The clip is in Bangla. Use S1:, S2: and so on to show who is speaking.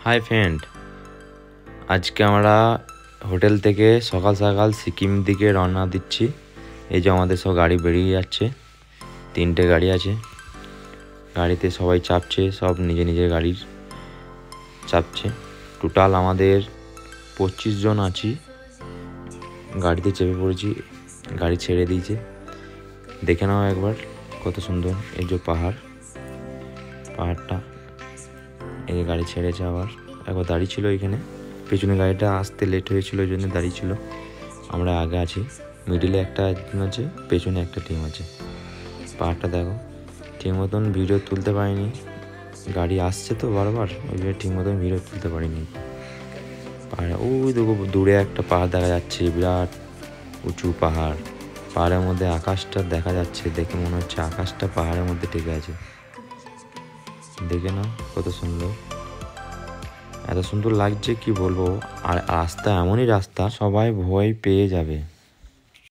S1: হাই ফ্রেন্ড, আজকে আমরা হোটেল থেকে সকাল সকাল সিকিম দিকে রওনা দিচ্ছি। এই যে আমাদের সব গাড়ি বেরিয়ে যাচ্ছে, 3টে গাড়ি আছে। গাড়িতে সবাই চাপছে, সব নিজে নিজের গাড়ির চাপছে। টোটাল আমাদের 25 জন আছি। গাড়িতে চেপে পড়েছি, গাড়ি ছেড়ে দিয়েছে। দেখে নাও একবার কত সুন্দর এই যে পাহাড়টা। এই যে গাড়ি ছেড়েছে, আবার একবার দাঁড়িয়ে ছিল এখানে। পেছনে গাড়িটা আসতে লেট হয়েছিল, ওই জন্য দাঁড়িয়ে ছিল। আমরা আগে আছি, মিডিলে একটা টিম আছে, পেছনে একটা টিম আছে। পাহাড়টা দেখো, ঠিক মতন ভিডিও তুলতে পারিনি, গাড়ি আসছে তো বারবার, ওই জন্য ঠিক মতন ভিডিও তুলতে পারিনি। পাহাড়ে ওই দেখো দূরে একটা পাহাড় দেখা যাচ্ছে, বিরাট উঁচু পাহাড়। পাহাড়ের মধ্যে আকাশটা দেখা যাচ্ছে, দেখে মনে হচ্ছে আকাশটা পাহাড়ের মধ্যে টেকে আছে। দেখে না কত সুন্দর, এত সুন্দর লাগছে কি বলবো। আর রাস্তা এমনই রাস্তা, সবাই ভয় পেয়ে যাবে।